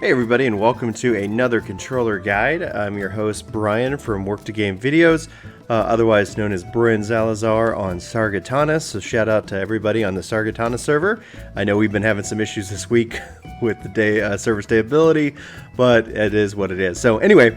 Hey everybody, and welcome to another controller guide. I'm your host Brian from Work to Game Videos, otherwise known as Brian Zalazar on Sargatanas. So shout out to everybody on the Sargatanas server. I know we've been having some issues this week with the server stability, but it is what it is. So anyway,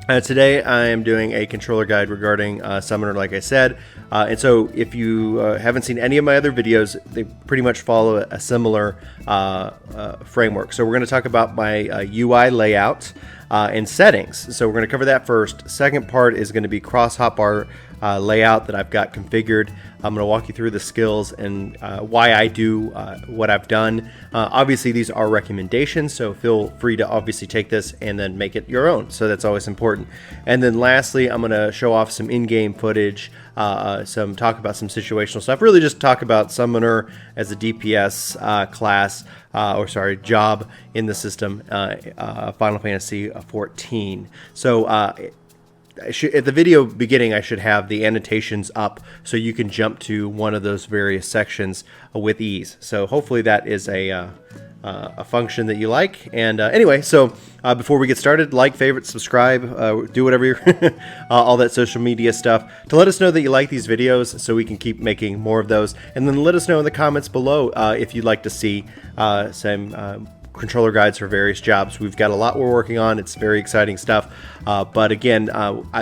today I am doing a controller guide regarding Summoner, like I said. And so if you haven't seen any of my other videos, they pretty much follow a similar framework. So we're going to talk about my UI layout and settings. So we're going to cover that first. Second part is going to be cross hotbar layout that I've got configured. I'm going to walk you through the skills and why I do what I've done. Obviously, these are recommendations, so feel free to obviously take this and then make it your own. So that's always important. And then lastly, I'm going to show off some in-game footage, talk about some situational stuff. Really just talk about Summoner as a DPS class, job in the system, Final Fantasy XIV. So at the video beginning, I should have the annotations up so you can jump to one of those various sections with ease. So hopefully that is a function that you like. And anyway, so before we get started, like, favorite, subscribe, do whatever you're all that social media stuff to let us know that you like these videos so we can keep making more of those. And then let us know in the comments below if you'd like to see some controller guides for various jobs. We've got a lot we're working on. It's very exciting stuff. But again,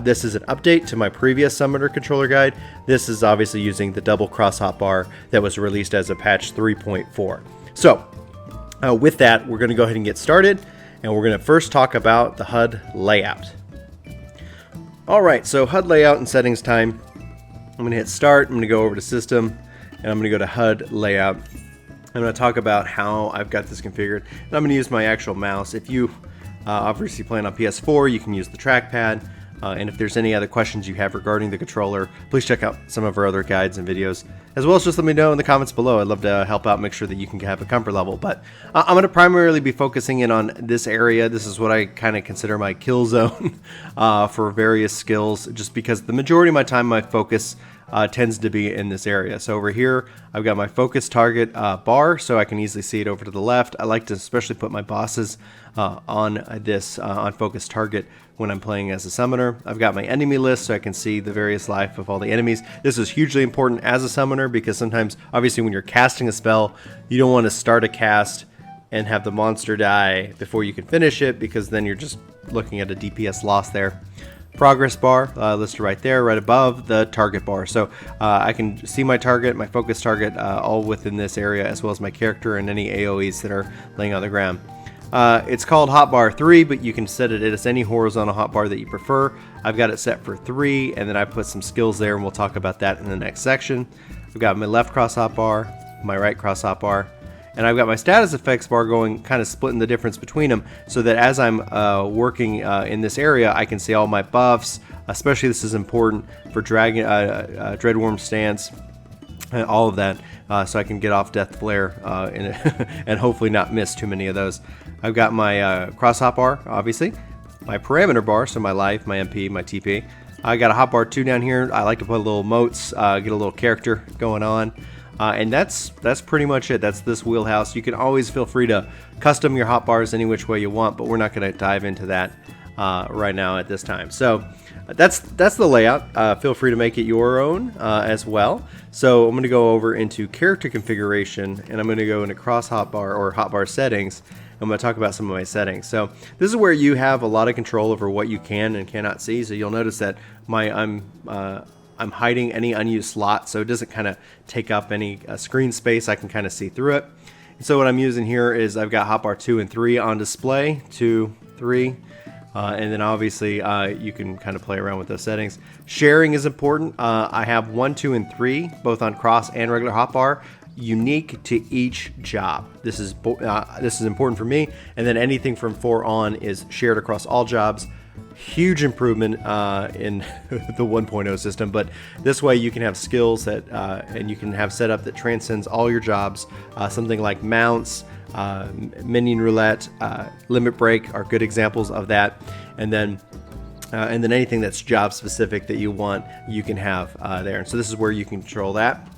this is an update to my previous Summoner controller guide. This is obviously using the Double Cross Hotbar that was released as a patch 3.4. So with that, we're going to go ahead and get started. And we're going to first talk about the HUD layout. All right, so HUD layout and settings time. I'm going to hit start. I'm going to go over to system and I'm going to go to HUD layout. I'm going to talk about how I've got this configured, and I'm going to use my actual mouse. If you obviously playing on PS4, you can use the trackpad, and if there's any other questions you have regarding the controller, please check out some of our other guides and videos, as well as just let me know in the comments below. I'd love to help out, make sure that you can have a comfort level, but I'm going to primarily be focusing in on this area. This is what I kind of consider my kill zone for various skills, just because the majority of my time, my focus tends to be in this area. So over here, I've got my focus target bar, so I can easily see it over to the left. I like to especially put my bosses on this on focus target when I'm playing as a summoner. I've got my enemy list, so I can see the various life of all the enemies. This is hugely important as a summoner because sometimes, obviously, when you're casting a spell, you don't want to start a cast and have the monster die before you can finish it, because then you're just looking at a DPS loss there. Progress bar listed right there, right above the target bar. So I can see my target, my focus target, all within this area, as well as my character and any AoEs that are laying on the ground. It's called Hotbar 3, but you can set it as any horizontal hotbar that you prefer. I've got it set for 3, and then I put some skills there, and we'll talk about that in the next section. I've got my left cross hotbar, my right cross hotbar, and I've got my status effects bar going, kind of splitting the difference between them, so that as I'm working in this area, I can see all my buffs. Especially this is important for Dragon, Dreadworm stance, all of that, so I can get off Death Flare and hopefully not miss too many of those. I've got my cross hotbar, obviously, my parameter bar, so my life, my MP, my TP. I got a hotbar 2 down here. I like to put little motes, get a little character going on. And that's pretty much it. That's this wheelhouse. You can always feel free to custom your hotbars any which way you want, but we're not going to dive into that right now at this time. So that's the layout. Feel free to make it your own as well. So I'm going to go over into character configuration, and I'm going to go into cross hotbar or hotbar settings. I'm going to talk about some of my settings. So this is where you have a lot of control over what you can and cannot see. So you'll notice that I'm hiding any unused slot, so it doesn't kind of take up any screen space. I can kind of see through it. And so what I'm using here is I've got hotbar 2 and 3 on display, 2, 3, and then obviously you can kind of play around with those settings. Sharing is important. I have 1, 2, and 3 both on cross and regular hotbar, unique to each job. This is important for me. And then anything from 4 on is shared across all jobs. Huge improvement in the 1.0 system, but this way you can have skills that and you can have setup that transcends all your jobs. Something like mounts, minion roulette, limit break are good examples of that, and then anything that's job specific that you want, you can have there. And so this is where you can control that.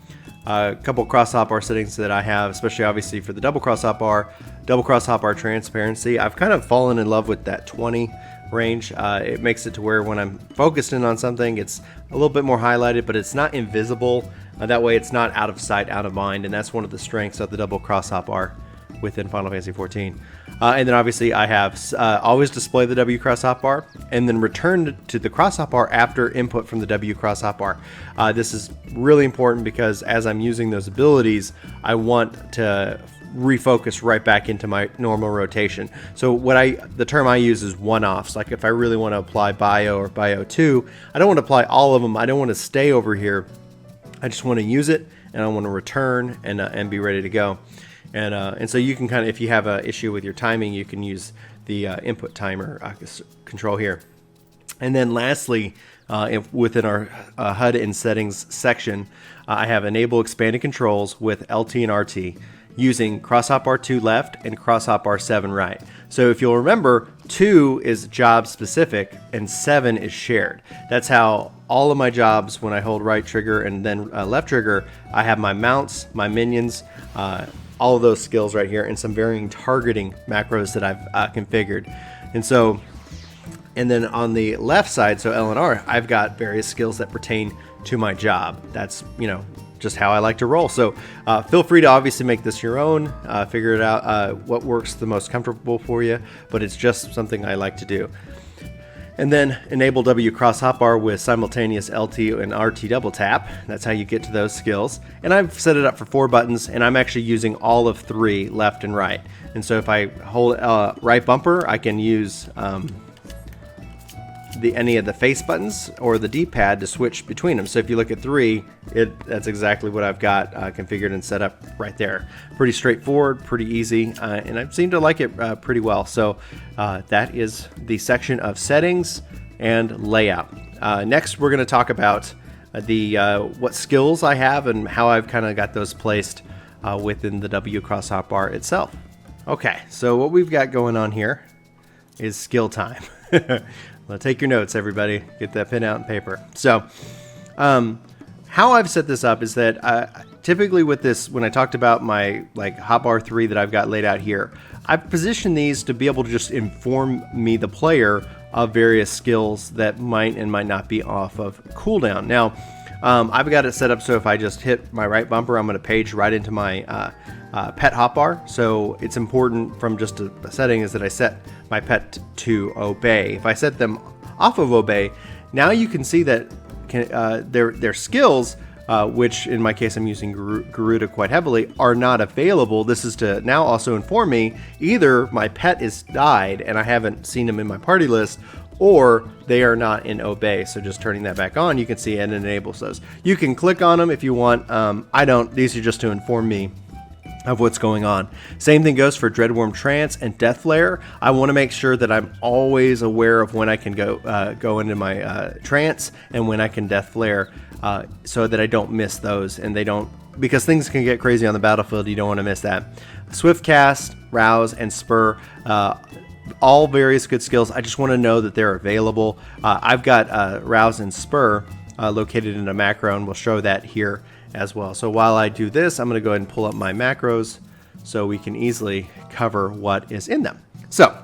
A couple cross hotbar settings that I have, especially obviously for the double cross hotbar transparency. I've kind of fallen in love with that 20 range. It makes it to where when I'm focused in on something, it's a little bit more highlighted, but it's not invisible. That way it's not out of sight, out of mind, and that's one of the strengths of the double cross hotbar within Final Fantasy XIV. And then obviously I have always display the W cross hotbar and then return to the cross hotbar after input from the W cross hotbar. This is really important because as I'm using those abilities, I want to refocus right back into my normal rotation. So the term I use is one-offs. Like if I really want to apply Bio or Bio 2, I don't want to apply all of them. I don't want to stay over here. I just want to use it and I want to return and be ready to go. And so you can kind of, if you have an issue with your timing, you can use the input timer control here. And then lastly, within our HUD and settings section, I have enable expanded controls with LT and RT using cross hotbar 2 left and cross hotbar 7 right. So if you'll remember, 2 is job specific and 7 is shared. That's how all of my jobs, when I hold right trigger and then left trigger, I have my mounts, my minions, all of those skills right here, and some varying targeting macros that I've configured. And then on the left side, so L and R, I've got various skills that pertain to my job. That's, just how I like to roll. So feel free to obviously make this your own, figure it out, what works the most comfortable for you, but it's just something I like to do. And then enable W cross hotbar with simultaneous LT and RT double tap. That's how you get to those skills. And I've set it up for 4 buttons, and I'm actually using all of 3 left and right. And so if I hold right bumper, I can use any of the face buttons or the D-pad to switch between them. So if you look at 3, that's exactly what I've got configured and set up right there. Pretty straightforward, pretty easy, and I seem to like it pretty well. So that is the section of settings and layout. Next, we're going to talk about what skills I have and how I've kind of got those placed within the W cross hotbar itself. Okay, so what we've got going on here is skill time. Well, take your notes, everybody. Get that pen out and paper. So, how I've set this up is that typically with this, when I talked about my hotbar 3 that I've got laid out here, I've positioned these to be able to just inform me, the player, of various skills that might and might not be off of cooldown. Now, I've got it set up so if I just hit my right bumper, I'm going to page right into my pet hotbar. So it's important from just a setting is that I set my pet to obey. If I set them off of obey, now you can see that their skills, which in my case I'm using Garuda quite heavily, are not available. This is to now also inform me either my pet is died and I haven't seen him in my party list, or they are not in obey. So just turning that back on, you can see it enables those. You can click on them if you want. I don't. These are just to inform me of what's going on. Same thing goes for Dreadworm Trance and Death Flare. I want to make sure that I'm always aware of when I can go into my trance and when I can Death Flare, so that I don't miss those, and they don't, because things can get crazy on the battlefield. You don't want to miss that. Swift Cast, Rouse, and Spur. All various good skills. I just want to know that they're available. I've got Rouse and Spur located in a macro, and we'll show that here as well. So while I do this, I'm going to go ahead and pull up my macros so we can easily cover what is in them. So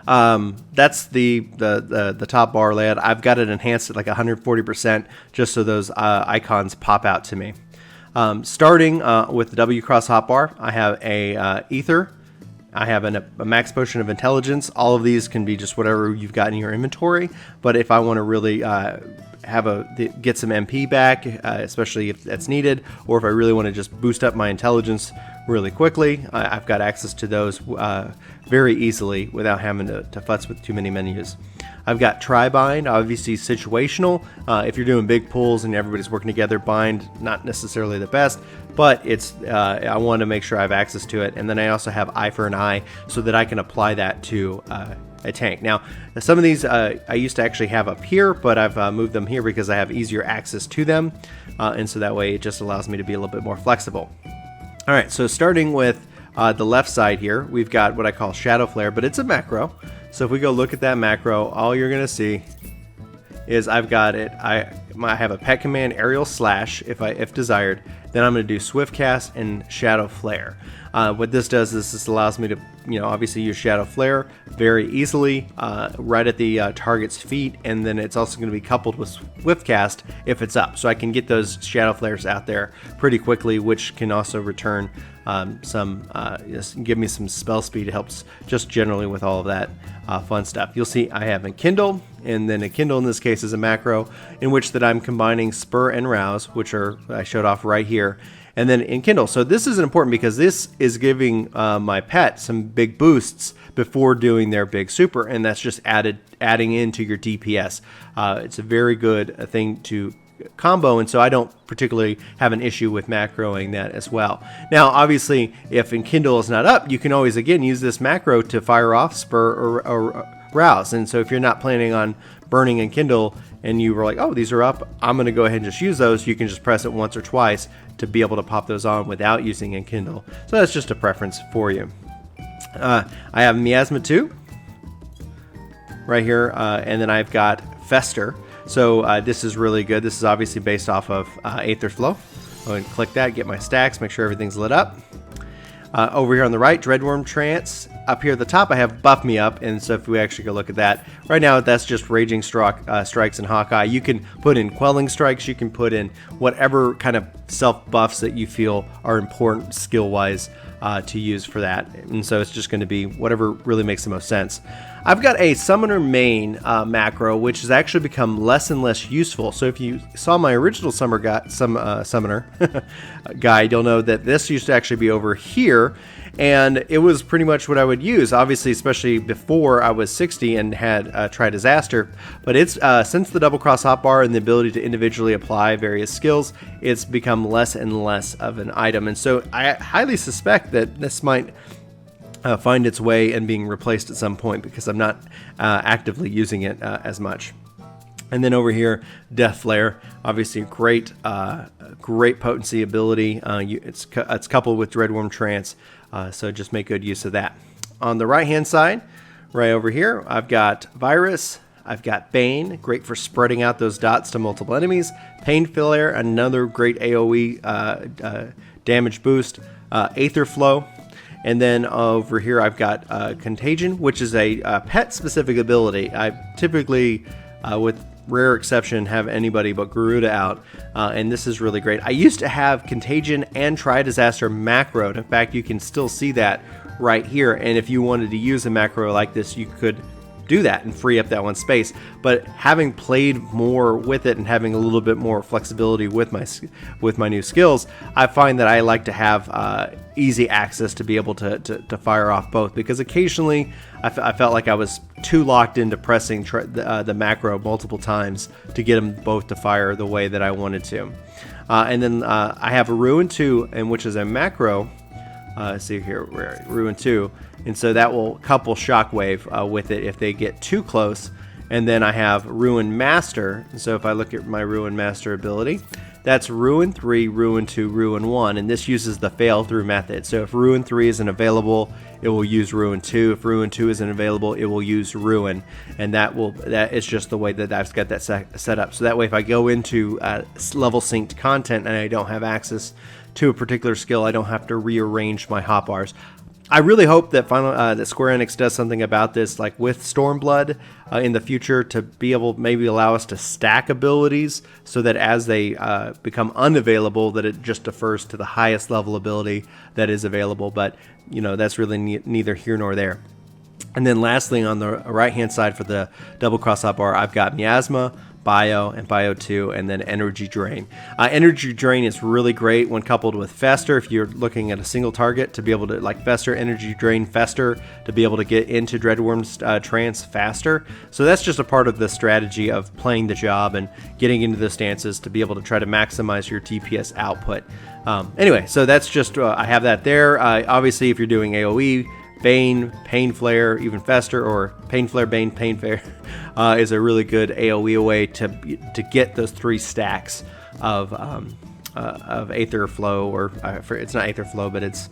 that's the top bar layout. I've got it enhanced at like 140% just so those icons pop out to me. Starting with the W cross hotbar, I have a ether. I have a max potion of intelligence. All of these can be just whatever you've got in your inventory, but if I want to really get some MP back, especially if that's needed, or if I really want to just boost up my intelligence really quickly, I've got access to those very easily without having to futz with too many menus. I've got Tri-Bind, obviously situational. If you're doing big pulls and everybody's working together, bind, not necessarily the best, but it's I want to make sure I have access to it. And then I also have Eye for an Eye so that I can apply that to a tank. Now, some of these I used to actually have up here, but I've moved them here because I have easier access to them. And so that way it just allows me to be a little bit more flexible. All right, so starting with the left side here, we've got what I call Shadow Flare, but it's a macro. So if we go look at that macro, all you're going to see is I've got it. I have a pet command aerial slash if desired. Then I'm going to do swift cast and shadow flare. What this does is this allows me to obviously use shadow flare very easily right at the target's feet, and then it's also going to be coupled with swift cast if it's up, so I can get those shadow flares out there pretty quickly, which can also return give me some spell speed. It helps just generally with all of that fun stuff. You'll see I have Enkindle, and then Enkindle in this case is a macro in which that I'm combining Spur and Rouse, which are I showed off right here, and then Enkindle. So this is important because this is giving my pet some big boosts before doing their big super, and that's just adding into your DPS. It's a very good thing to combo, and so I don't particularly have an issue with macroing that as well. Now obviously if Enkindle is not up, you can always again use this macro to fire off Spur or Rouse, and so if you're not planning on burning Enkindle and you were like, oh, these are up, I'm going to go ahead and just use those, you can just press it once or twice to be able to pop those on without using Enkindle. So that's just a preference for you. I have Miasma 2 right here, and then I've got Fester. So this is really good. This is obviously based off of Aether Flow. Go ahead and click that, get my stacks, make sure everything's lit up. Over here on the right, Dreadworm Trance. Up here at the top, I have Buff Me Up, and so if we actually go look at that, right now that's just Raging Strikes and Hawkeye. You can put in Quelling Strikes, you can put in whatever kind of self-buffs that you feel are important skill-wise to use for that, and so it's just going to be whatever really makes the most sense. I've got a Summoner Main macro, which has actually become less and less useful. So if you saw my original Summoner guide, you'll know that this used to actually be over here, and it was pretty much what I would use, obviously, especially before I was 60 and had Tri-Disaster. But it's since the Double Cross Hotbar and the ability to individually apply various skills, it's become less and less of an item, and so I highly suspect that this might find its way and being replaced at some point because I'm not actively using it as much. And then over here, Death Flare, obviously great potency ability. It's coupled with Dreadworm Trance, so just make good use of that. On the right hand side, right over here, I've got Virus, I've got Bane, great for spreading out those dots to multiple enemies. Pain Flare, another great AoE damage boost. Aether Flow. And then over here I've got Contagion, which is a pet-specific ability. I typically, with rare exception, have anybody but Garuda out, and this is really great. I used to have Contagion and Tri-Disaster macroed. In fact, you can still see that right here, and if you wanted to use a macro like this, you could do that and free up that one space. But having played more with it and having a little bit more flexibility with my new skills, I find that I like to have easy access to be able to fire off both, because occasionally I felt like I was too locked into pressing the macro multiple times to get them both to fire the way that I wanted to. And then I have a Ruin 2, and which is a macro. See here, Ruin 2, and so that will couple Shockwave with it if they get too close. And then I have Ruin Master, so if I look at my Ruin Master ability, that's Ruin 3, Ruin 2, Ruin 1, and this uses the fail through method. So if Ruin 3 isn't available, it will use Ruin 2. If Ruin 2 isn't available, it will use Ruin, and that is just the way that I've got that set up. So that way, if I go into level synced content and I don't have access to a particular skill, I don't have to rearrange my hotbars. I really hope that that Square Enix does something about this, like with Stormblood in the future, to be able maybe allow us to stack abilities so that as they become unavailable, that it just defers to the highest level ability that is available. But that's really neither here nor there. And then lastly, on the right hand side for the Double Cross Hotbar, I've got Miasma, Bio, and Bio 2, and then Energy Drain. Energy Drain is really great when coupled with Fester. If you're looking at a single target, to be able to Fester, Energy Drain, Fester, to be able to get into Dreadworm's trance faster. So that's just a part of the strategy of playing the job and getting into the stances to be able to try to maximize your DPS output. Anyway, so that's just, I have that there. Obviously, if you're doing AoE, Bane, Pain Flare, even Fester, or Pain Flare, Bane, Pain Flare is a really good AoE way to get those 3 stacks of Aether Flow, or it's not Aether Flow, but it's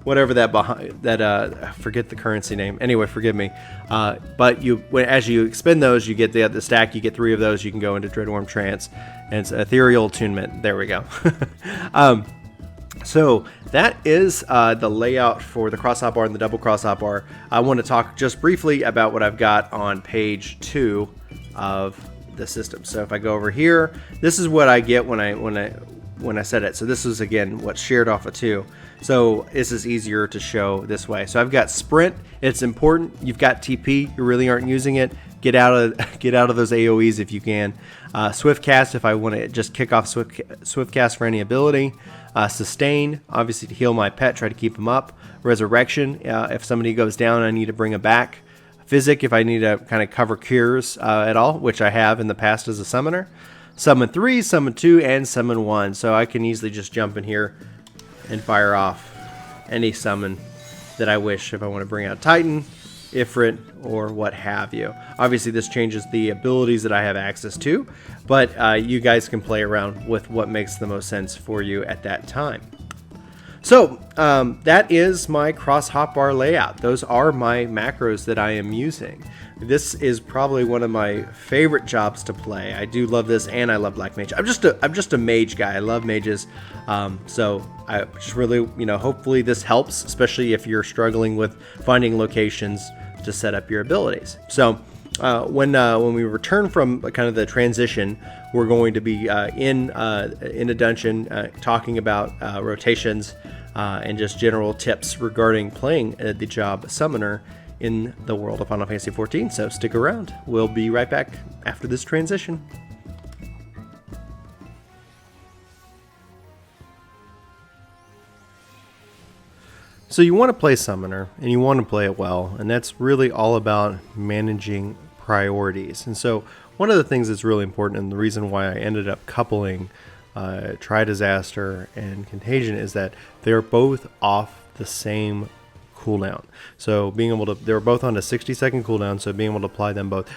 whatever that I forget the currency name. Anyway, forgive me. But as you expend those, you get the stack. You get 3 of those. You can go into Dreadworm Trance, and it's Ethereal Attunement. There we go. So that is the layout for the Cross Hotbar and the Double Cross Hotbar. I want to talk just briefly about what I've got on page 2 of the system. So if I go over here, this is what I get when I set it. So this is again what's shared off of 2. So this is easier to show this way. So I've got Sprint. It's important. You've got TP. You really aren't using it. Get out of those AoEs if you can. Swift Cast if I want to just kick off Swift Cast for any ability. Sustain, obviously to heal my pet, try to keep him up. Resurrection, if somebody goes down, I need to bring him back. Physic, if I need to kind of cover cures at all, which I have in the past as a summoner. Summon 3, Summon 2, and Summon 1. So I can easily just jump in here and fire off any summon that I wish if I want to bring out Titan, Ifrit, or what have you. Obviously this changes the abilities that I have access to, but you guys can play around with what makes the most sense for you at that time. So that is my Cross Hotbar layout. Those are my macros that I am using. This is probably one of my favorite jobs to play. I do love this, and I love Black Mage. I'm just a mage guy. I love mages. So I just really, hopefully this helps, especially if you're struggling with finding locations to set up your abilities. So when we return from kind of the transition, we're going to be in a dungeon talking about rotations and just general tips regarding playing the job Summoner in the world of Final Fantasy XIV. So stick around. We'll be right back after this transition. So you want to play Summoner, and you want to play it well, and that's really all about managing priorities. And so one of the things that's really important, and the reason why I ended up coupling Tri-Disaster and Contagion, is that they're both off the same cooldown. So they're both on a 60-second cooldown, so being able to apply them both.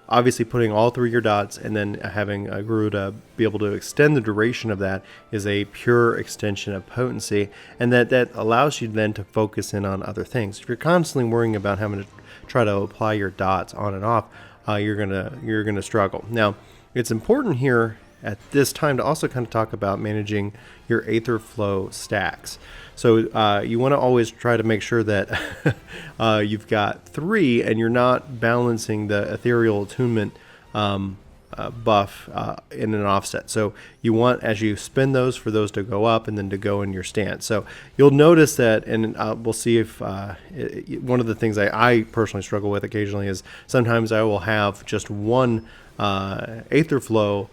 Obviously putting all 3 of your dots and then having a Garuda be able to extend the duration of that is a pure extension of potency, and that allows you then to focus in on other things. If you're constantly worrying about having to try to apply your dots on and off, you're gonna struggle. Now, it's important here at this time to also kind of talk about managing your Aether Flow stacks. So you want to always try to make sure that you've got 3 and you're not balancing the Ethereal Attunement buff in an offset. So you want, as you spend those, for those to go up and then to go in your stance. So you'll notice that, and we'll see if one of the things I personally struggle with occasionally is sometimes I will have just one Aether Flow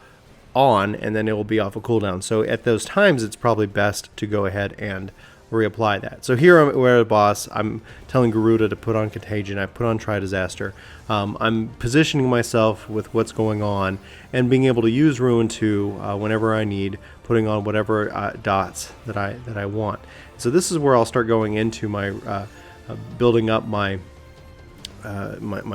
on, and then it will be off a cooldown. So at those times, it's probably best to go ahead and reapply that. So here we're at a boss. I'm telling Garuda to put on Contagion. I put on Tri-Disaster. I'm positioning myself with what's going on and being able to use Ruin 2 whenever I need, putting on whatever dots that I want. So this is where I'll start going into my building up my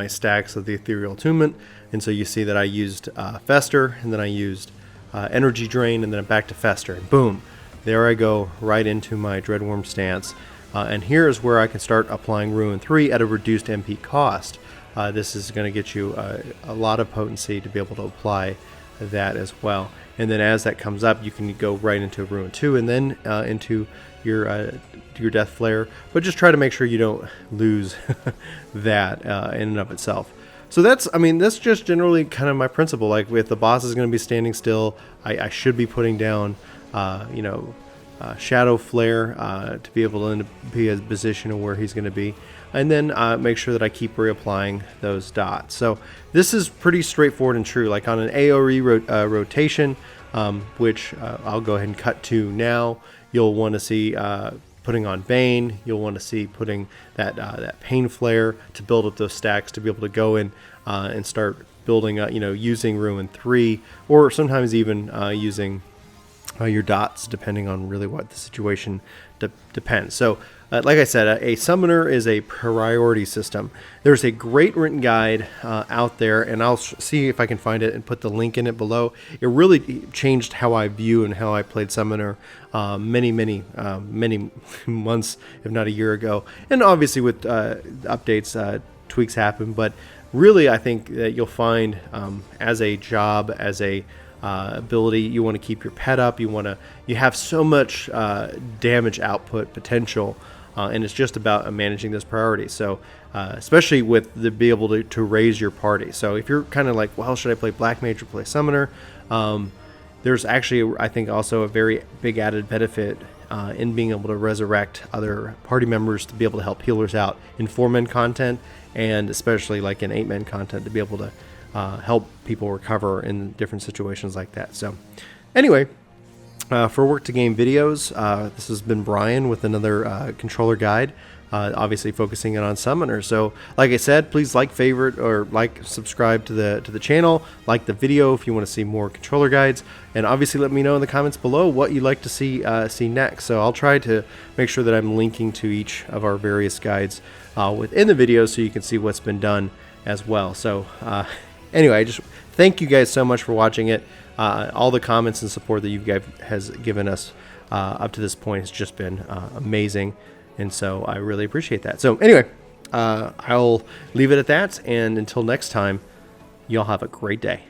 stacks of the Ethereal Attunement. And so you see that I used Fester, and then I used Energy Drain, and then back to Fester, and boom, there I go right into my Dreadworm stance. And here is where I can start applying Ruin 3 at a reduced MP cost. This is going to get you a lot of potency to be able to apply that as well. And then as that comes up, you can go right into Ruin 2 and then into your Death Flare. But just try to make sure you don't lose that in and of itself. So that's just generally kind of my principle. Like if the boss is going to be standing still, I should be putting down, Shadow Flare to be able to be in a position of where he's going to be. And then make sure that I keep reapplying those dots. So this is pretty straightforward and true. Like on an AoE rotation, which I'll go ahead and cut to now, you'll want to see putting on Bane. You'll want to see putting that Pain Flare to build up those stacks to be able to go in and start building up, using Ruin 3, or sometimes even using your dots, depending on really what the situation depends. So like I said, a summoner is a priority system. There's a great written guide out there, and I'll see if I can find it and put the link in it below. It really changed how I view and how I played summoner many months, if not a year ago. And obviously with updates, tweaks happen, but really I think that you'll find as a job, as a ability, you want to keep your pet up. You have so much damage output potential, and it's just about managing those priorities. So especially with the be able to raise your party. So if you're kind of like, well, should I play Black Mage or play Summoner? There's actually, I think, also a very big added benefit in being able to resurrect other party members to be able to help healers out in 4-man content, and especially like in 8-man content to be able to help people recover in different situations like that. So anyway, for Work to Game videos, this has been Brian with another controller guide, obviously focusing it on Summoner. So like I said, please like, favorite, or subscribe to the channel, like the video if you want to see more controller guides, and obviously let me know in the comments below what you'd like to see next. So I'll try to make sure that I'm linking to each of our various guides within the video so you can see what's been done as well. So anyway, I just thank you guys so much for watching it. All the comments and support that you guys has given us up to this point has just been amazing, and so I really appreciate that. So anyway, I'll leave it at that, and until next time, y'all have a great day.